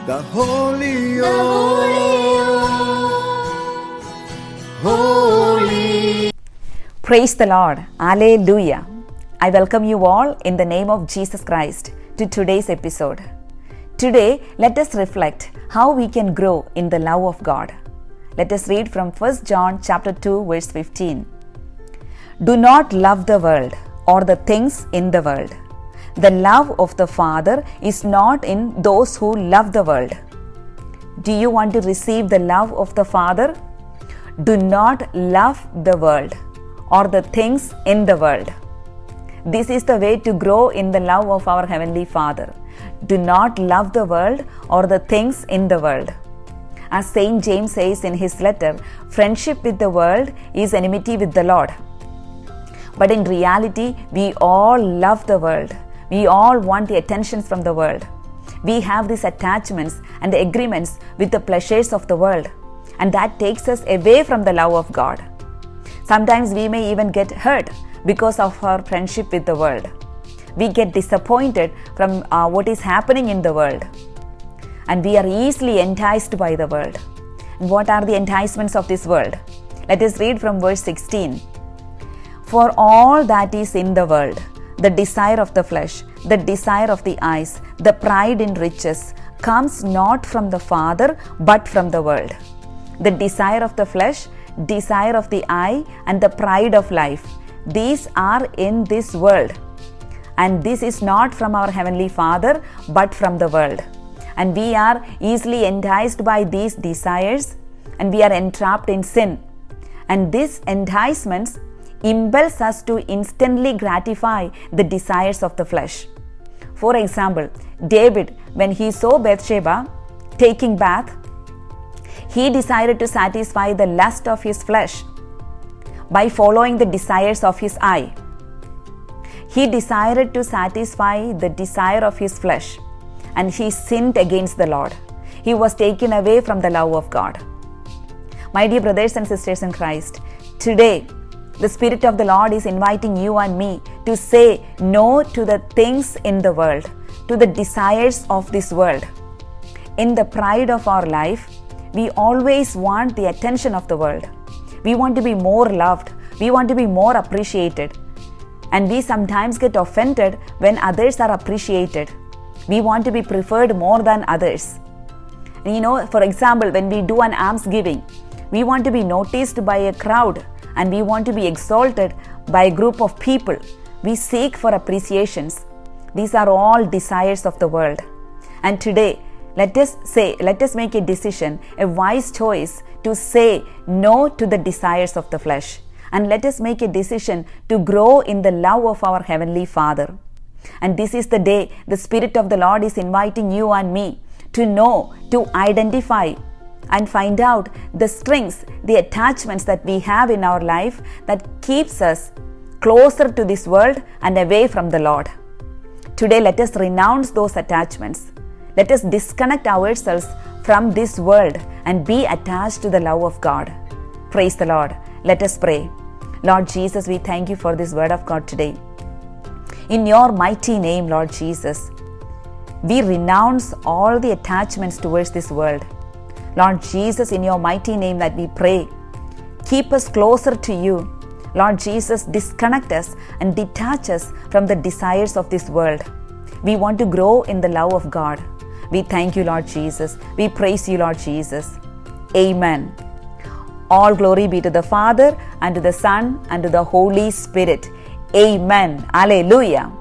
the Holy Holy. Praise the Lord. Alleluia. I welcome you all in the name of Jesus Christ to today's episode. Today, let us reflect how we can grow in the love of God. Let us read from 1 John chapter 2 verse 15. Do not love the world or the things in the world. The love of the Father is not in those who love the world. Do you want to receive the love of the Father? Do not love the world or the things in the world. This is the way to grow in the love of our Heavenly Father. Do not love the world or the things in the world. As Saint James says in his letter, friendship with the world is enmity with the Lord. But in reality, we all love the world. We all want the attentions from the world. We have these attachments and agreements with the pleasures of the world, and that takes us away from the love of God. Sometimes we may even get hurt because of our friendship with the world. We get disappointed from what is happening in the world, and we are easily enticed by the world. And what are the enticements of this world? Let us read from verse 16. For all that is in the world, the desire of the flesh, the desire of the eyes, the pride in riches, comes not from the Father but from the world. The desire of the flesh, desire of the eye, and the pride of life, these are in this world. And this is not from our Heavenly Father but from the world. And we are easily enticed by these desires, and we are entrapped in sin. And these enticements impels us to instantly gratify the desires of the flesh. For example, David, when he saw Bathsheba taking bath, he decided to satisfy the lust of his flesh by following the desires of his eye. He decided to satisfy the desire of his flesh, and he sinned against the Lord. He was taken away from the love of God. My dear brothers and sisters in Christ, today the Spirit of the Lord is inviting you and me to say no to the things in the world, to the desires of this world. In the pride of our life, we always want the attention of the world. We want to be more loved. We want to be more appreciated. And we sometimes get offended when others are appreciated. We want to be preferred more than others. For example, when we do an almsgiving, we want to be noticed by a crowd, and we want to be exalted by a group of people. We seek for appreciations. These are all desires of the world. And today, let us make a decision, a wise choice to say no to the desires of the flesh. And let us make a decision to grow in the love of our Heavenly Father. And this is the day the Spirit of the Lord is inviting you and me to know, to identify, and find out the strings, the attachments that we have in our life that keeps us closer to this world and away from the Lord. Today, let us renounce those attachments. Let us disconnect ourselves from this world and be attached to the love of God. Praise the Lord. Let us pray. Lord Jesus, we thank you for this word of God today. In your mighty name, Lord Jesus, we renounce all the attachments towards this world. Lord Jesus, in your mighty name that we pray, keep us closer to you. Lord Jesus, disconnect us and detach us from the desires of this world. We want to grow in the love of God. We thank you, Lord Jesus. We praise you, Lord Jesus. Amen. All glory be to the Father, and to the Son, and to the Holy Spirit. Amen. Alleluia.